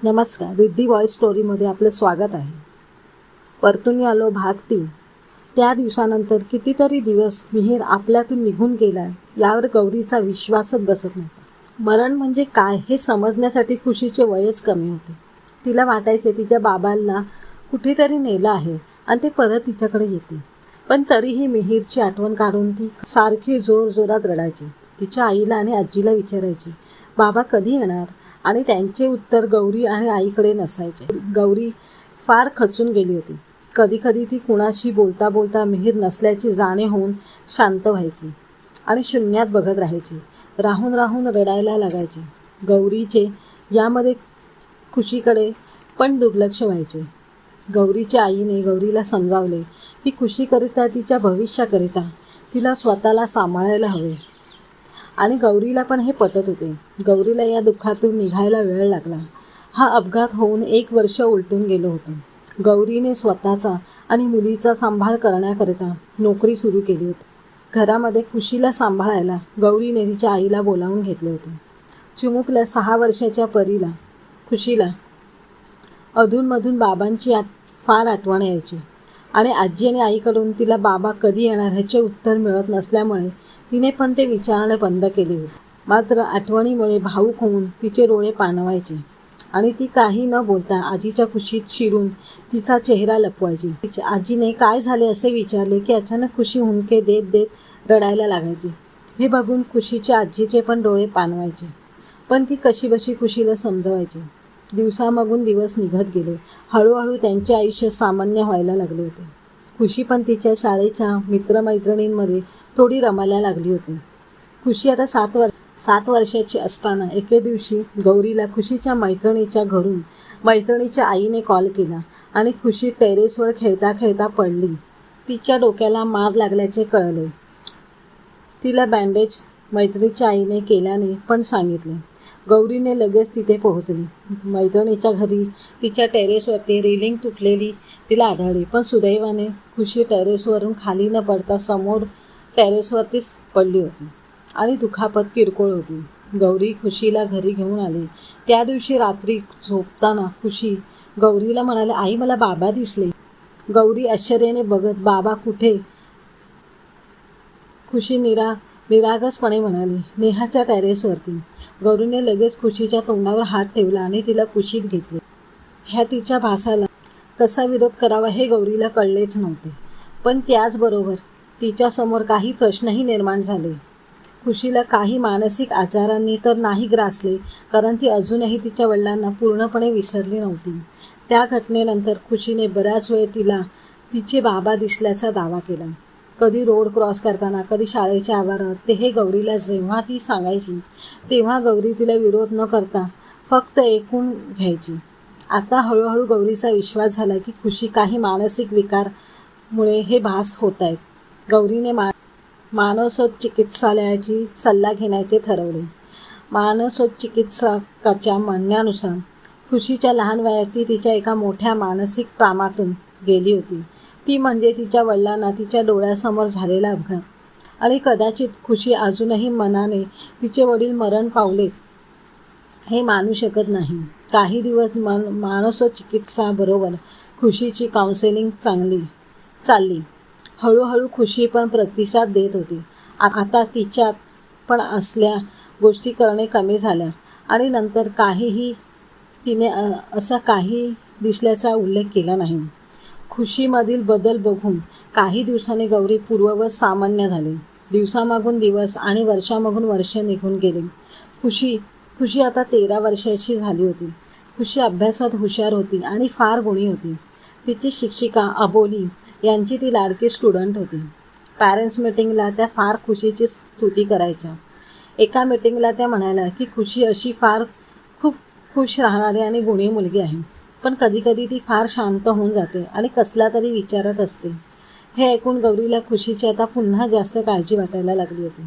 नमस्कार, रिद्धी वॉइस स्टोरीमध्ये आपलं स्वागत आहे. परतून आलो भाग 3. त्या दिवसानंतर कितीतरी दिवस मिहीर आपल्यातून निघून गेला यावर गौरीचा विश्वासच बसत नव्हता. मरण म्हणजे काय हे समजण्यासाठी खुशीचे वयच कमी होते. तिला वाटायचे तिच्या बाबांना कुठेतरी नेलं आहे आणि ते परत तिच्याकडे येते. पण तरीही मिहीरची आठवण काढून ती सारखी जोरजोरात रडायची. तिच्या आईला आणि आजीला विचारायची, बाबा कधी येणार? आणि त्यांचे उत्तर गौरी आणि आईकडे नसायचे. गौरी फार खचून गेली होती. कधीकधी ती कुणाशी बोलता बोलता मिहीर नसल्याची जाणीव होऊन शांत व्हायची आणि शून्यात बघत राहायची. राहून राहून रडायला लागायची. गौरीचे यामध्ये खुशीकडे पण दुर्लक्ष व्हायचे. गौरीच्या आईने गौरीला समजावले की खुशीकरिता, तिच्या भविष्याकरिता तिला स्वतःला सांभाळायला हवे. आणि गौरीला पण हे पटत होते. गौरीला या दुःखातून निघायला वेळ लागला. हा अपघात होऊन 1 वर्ष उलटून गेलं होतं. गौरीने स्वतःचा आणि मुलीचा सांभाळ करण्याकरिता नोकरी सुरू केली होती. घरामध्ये खुशीला सांभाळायला गौरीने तिच्या आईला बोलावून घेतले होते. चिमुकल्या 6 वर्षाच्या परीला, खुशीला अधूनमधून बाबांची फार आठवण यायची आणि आजी आणि आईकडून तिला बाबा कधी येणार ह्याचे उत्तर मिळत नसल्यामुळे तिने पण ते विचारणे बंद केले होते. मात्र आठवणीमुळे भावूक होऊन तिचे डोळे पाणवायचे आणि ती काही न बोलता आजीच्या कुशीत शिरून तिचा चेहरा लपवायची. आजीने काय झाले असे विचारले की अचानक खुशी हुंदके देत देत रडायला लागायची. हे बघून खुशीच्या आजीचे पण डोळे पाणवायचे. पण ती कशीबशी खुशीला समजवायची. दिवसामागून दिवस निघत गेले. हळूहळू त्यांचे आयुष्य सामान्य व्हायला लागले होते. खुशी पण तिच्या शाळेच्या मित्रमैत्रिणींमध्ये थोडी रमायला लागली होती. खुशी आता 7 वर्षाची असताना एके दिवशी गौरीला खुशीच्या मैत्रिणीच्या घरून मैत्रिणीच्या आईने कॉल केला आणि खुशी टेरेसवर खेळता खेळता पडली. तिच्या डोक्याला मार लागल्याचे कळले. तिला बँडेज मैत्रिणीच्या आईने केल्याने पण सांगितले. गौरीने लगेच तिथे पोहोचली. मैत्रिणीच्या घरी तिच्या टेरेसवरती रेलिंग तुटलेली तिला आढळली. पण सुदैवाने खुशी टेरेसवरून खाली न पडता समोर टेरेसवरतीच पडली होती आणि दुखापत किरकोळ होती. गौरी खुशीला घरी घेऊन आली. त्या दिवशी रात्री झोपताना खुशी गौरीला म्हणाले, आई मला बाबा दिसले. गौरी आश्चर्याने बघत, बाबा कुठे? खुशी निरागसपणे म्हणाली, नेहाच्या टेरेसवरती. गौरीने लगेच खुशीच्या तोंडावर हात ठेवला आणि तिला कुशीत घेतले. ह्या तिच्या भासाला कसा विरोध करावा हे गौरीला कळलेच नव्हते. पण त्याचबरोबर तिच्यासमोर काही प्रश्नही निर्माण झाले. खुशीला काही मानसिक आजारांनी तर नाही ग्रासले, कारण ती अजूनही तिच्या वडिलांना पूर्णपणे विसरली नव्हती. त्या घटनेनंतर खुशीने बराच वेळ तिला तिचे बाबा दिसल्याचा दावा केला. कधी रोड क्रॉस करताना, कधी शाळेच्या आवारात. ते हे गौरीला जेव्हा ती सांगायची तेव्हा गौरी तिला विरोध न करता फक्त ऐकून घ्यायची. आता हळूहळू गौरीचा विश्वास झाला की खुशी काही मानसिक विकारमुळे हे भास होत आहेत. गौरीने मानसोपचिकित्सालयाची सल्ला घेण्याचे ठरवले. मानसोपचिकित्सकाच्या म्हणण्यानुसार खुशीच्या लहान वयात ती तिच्या एका मोठ्या मानसिक ट्रामातून गेली होती. ती म्हणजे तिच्या वडिलांना तिच्या डोळ्यासमोर झालेला अपघात. आणि कदाचित खुशी अजूनही मनाने तिचे वडील मरण पावलेत हे मानू शकत नाही. काही दिवस मानसोचिकित्साबरोबर खुशीची काउन्सेलिंग चालली. हळूहळू खुशी पण प्रतिसाद देत होती. आता तिच्यात पण असल्या गोष्टी करणे कमी झाल्या आणि नंतर तिने असा काही दिसल्याचा उल्लेख केला नाही. खुशीमधील बदल बघून काही दिवसांनी गौरी पूर्ववत सामान्य झाली. दिवसामागून दिवस आणि वर्षामागून वर्ष निघून गेले. खुशी आता 13 वर्षाची झाली होती. खुशी अभ्यासात हुशार होती आणि फार गुणी होती. तिची शिक्षिका अबोली यांची ती लाडकी स्टुडंट होती. पॅरेंट्स मीटिंगला त्या फार खुशीची स्तुती करायच्या. एका मीटिंगला त्या म्हणाल्या की खुशी अशी खूप खुश राहणारी आणि गुणी मुलगी आहे, पण कधीकधी ती फार शांत होऊन जाते आणि कसला तरी विचारत असते. हे ऐकून गौरीला खुशीची आता पुन्हा जास्त काळजी वाटायला लागली होती.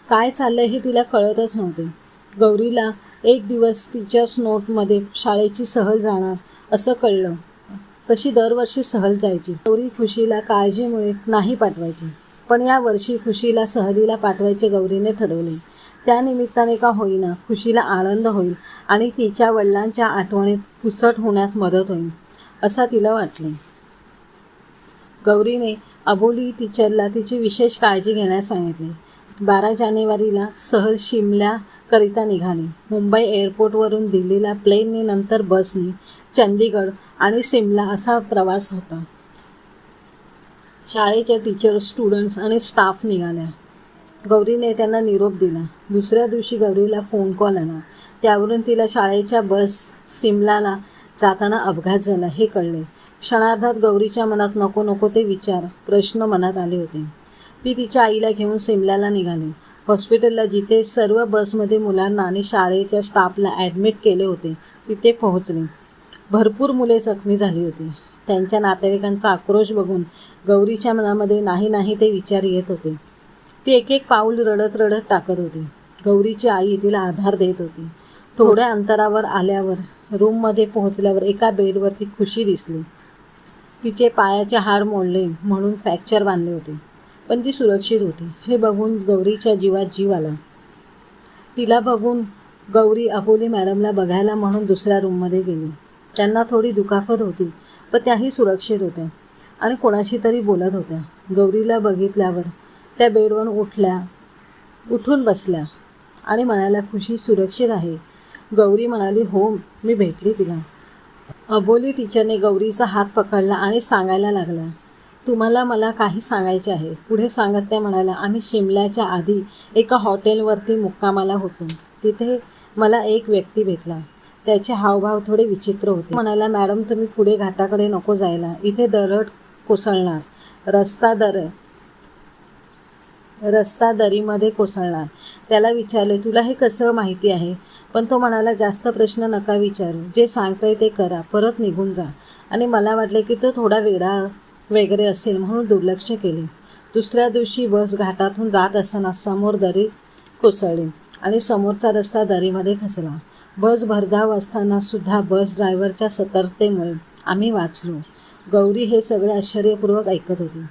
काय चाललंय हे तिला कळतच नव्हते. गौरीला एक दिवस टीचर्स नोटमध्ये शाळेची सहल जाणार असं कळलं. तशी दरवर्षी सहल जायची. गौरी खुशीला काळजीमुळे नाही पाठवायची, पण या वर्षी खुशीला सहलीला पाठवायचे गौरीने ठरवले. त्या निमित्ताने का होईना खुशीला आनंद होईल आणि तिच्या वडिलांच्या आठवणीत पुसट होण्यास मदत होईल असा तिला वाटले. गौरीने अबोली टीचरला तिची विशेष काळजी घेण्यास सांगितले. 12 जानेवारीला सहल शिमल्याकरिता निघाली. मुंबई एअरपोर्टवरून दिल्लीला प्लेनने, नंतर बसनी, चंदीगड आणि सिमला असा प्रवास होता. शाळेच्या टीचर, स्टुडंट्स आणि स्टाफ निघाल्या. गौरीने त्यांना निरोप दिला. दुसऱ्या दिवशी गौरीला फोन कॉल आला. त्यावरून तिला शाळेच्या बस सिमलाला जाताना अपघात झाला हे कळले. क्षणार्धात गौरीच्या मनात नको नको ते विचार, प्रश्न मनात आले होते. ती तिच्या आईला घेऊन सिमल्याला निघाली. हॉस्पिटलला जिथे सर्व बसमध्ये मुलांना आणि शाळेच्या स्टाफला ॲडमिट केले होते तिथे पोहोचली. भरपूर मुले जखमी झाली होती. त्यांच्या नातेवाईकांचा आक्रोश बघून गौरीच्या मनामध्ये नाही नाही ते विचार येत होते. ती एक एक पाऊल रडत रडत टाकत होती. गौरीची आई तिला आधार देत होती. थोड्या अंतरावर आल्यावर रूममध्ये पोहोचल्यावर एका बेडवरती खुशी दिसली. तिचे पायाचे हाड मोडले म्हणून फ्रॅक्चर बांधले होते, पण ती सुरक्षित होती. हे बघून गौरीच्या जीवात जीव आला. तिला बघून गौरी अबोली मॅडमला बघायला म्हणून दुसऱ्या रूममध्ये गेली. त्यांना थोडी दुखापत होती, पण त्याही सुरक्षित होत्या आणि कोणाशी तरी बोलत होत्या. गौरीला बघितल्यावर त्या बेडवरून उठून बसल्या आणि म्हणाल्या, खुशी सुरक्षित आहे. गौरी म्हणाली, हो, मी भेटली तिला. अबोली टीचरने गौरीचा हात पकडला आणि सांगायला लागला, तुम्हाला मला काही सांगायचे आहे. पुढे सांगत त्या म्हणाल्या, आम्ही शिमल्याच्या आधी एका हॉटेलवरती मुक्कामाला होतो. तिथे मला एक व्यक्ती भेटला. त्याचे हावभाव थोडे विचित्र होते. म्हणाला, मॅडम तुम्ही पुढे घाटाकडे नको जायला, इथे दरड कोसळणार, रस्ता दरीमध्ये कोसळणार. त्याला विचारले, तुला हे कसं माहिती आहे? पण तो म्हणाला, जास्त प्रश्न नका विचारू, जे सांगतोय ते करा, परत निघून जा. आणि मला वाटले की तो थोडा वेडा वगैरे असेल म्हणून दुर्लक्ष केले. दुसऱ्या दिवशी बस घाटातून जात असताना समोर दरी कोसळली आणि समोरचा रस्ता दरीमध्ये खचला. बस भरधाव असताना सुद्धा बस ड्रायव्हरच्या सतर्कतेमुळे आम्ही वाचलो. गौरी हे सगळे आश्चर्यपूर्वक ऐकत होती.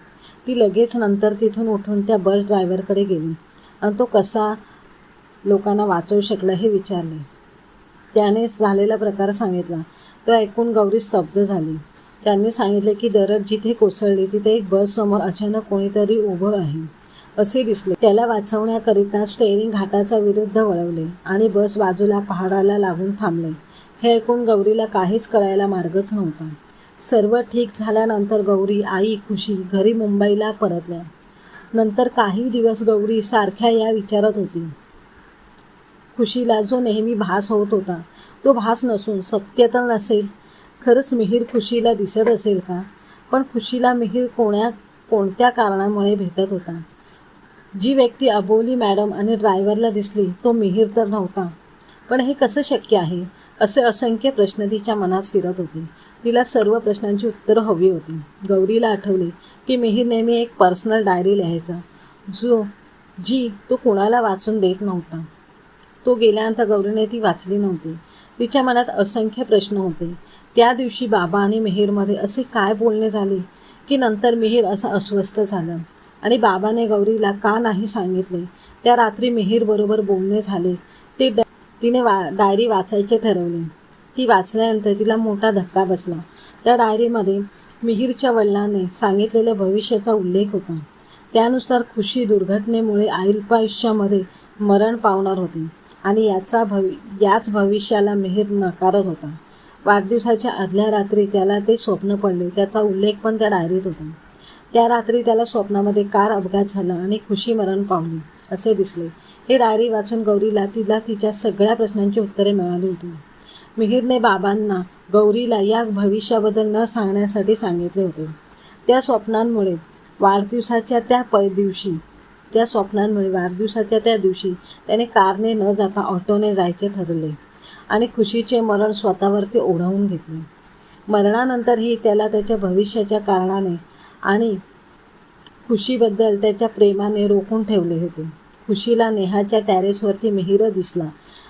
ती लगेच नंतर तिथून उठून त्या बस ड्रायव्हरकडे गेली आणि तो कसा लोकांना वाचवू शकला हे विचारले. त्याने झालेला प्रकार सांगितला. तो ऐकून गौरी स्तब्ध झाली. त्यांनी सांगितले की दरड जिथे कोसळली तिथे एक बस समोर अचानक कोणीतरी उभं आहे असे दिसले. त्याला वाचवण्याकरिता स्टेअरिंग घाटाचा विरुद्ध वळवले आणि बस बाजूला पहाडाला लागून थांबले. हे ऐकून गौरीला काहीच कळायला मार्गच नव्हता. सर्व ठीक झाल्यानंतर गौरी, आई, खुशी घरी मुंबईला परतल्या. नंतर काही दिवस गौरी सारख्या या विचारात होती. खुशीला जो नेहमी भास होत होता तो भास नसून सत्य तर नसेल. खरंच मिहीर खुशीला दिसत असेल का? पण खुशीला मिहीर कोणत्या कारणामुळे भेटत होता? जी व्यक्ती अबोली मॅडम आणि ड्रायव्हरला दिसली तो मिहीर तर नव्हता. पण हे कसं शक्य आहे? असे असंख्य प्रश्न तिच्या मनात फिरत होते. तिला सर्व प्रश्नांची उत्तरं हवी होती. गौरीला आठवले की मिहीर नेहमी एक पर्सनल डायरी लिहायचा, जी तो कुणाला वाचून देत नव्हता. तो गेल्यानंतर गौरीने ती वाचली नव्हती. तिच्या मनात असंख्य प्रश्न होते. त्या दिवशी बाबा आणि मिहीरमध्ये असे काय बोलणे झाले की नंतर मिहीर असा अस्वस्थ झाला आणि बाबाने गौरीला का नाही सांगितले. त्या रात्री मिहीरबरोबर बोलणे झाले. तिने डायरी वाचायचे ठरवले. ती वाचल्यानंतर तिला मोठा धक्का बसला. त्या डायरीमध्ये मिहीरच्या वडिलांनी सांगितलेल्या भविष्याचा उल्लेख होता. त्यानुसार खुशी दुर्घटनेमुळे अल्पायुष्यामध्ये मरण पावणार होती आणि याच भविष्याला मिहीर नकारत होता. वाढदिवसाच्या आदल्या रात्री त्याला ते स्वप्न पडले. त्याचा उल्लेख पण त्या डायरीत होता. त्या रात्री त्याला स्वप्नामध्ये कार अपघात झाला आणि खुशी मरण पावली असे दिसले. हे डायरी वाचून गौरीला तिच्या सगळ्या प्रश्नांची उत्तरे मिळाली होती. मिहीरने बाबांना गौरीला या भविष्याबद्दल न सांगण्यासाठी सांगितले होते. त्या स्वप्नांमुळे वाढदिवसाच्या त्या दिवशी त्याने कारने न जाता ऑटोने जायचे ठरले आणि खुशीचे मरण स्वतःवरती ओढावून घेतले. मरणानंतरही त्याला त्याच्या भविष्याच्या कारणाने आणि खुशीबद्दल त्याच्या प्रेमाने रोखून ठेवले होते. खुशीला नेहाच्या टेरेसवरती मिहीर दिसला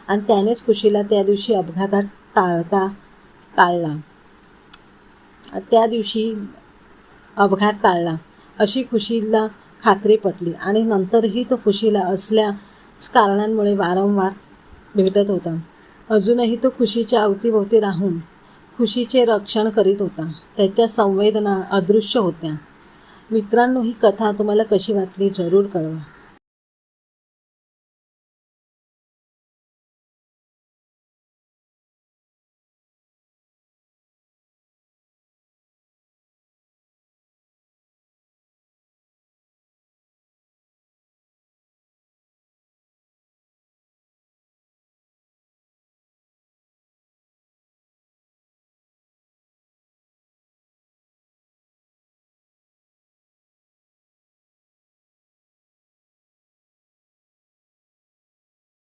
आणि त्यानेच खुशीला त्या दिवशी अपघातात टाळला अशी खुशीला खात्री पटली आणि नंतरही तो खुशीला असल्या कारणांमुळे वारंवार भेटत होता. अजूनही तो खुशीच्या अवतीभोवती राहून खुशीचे रक्षण करीत होता. त्याच्या संवेदना अदृश्य होत्या. मित्रांनो, ही कथा तुम्हाला कशी वाटली जरूर कळवा.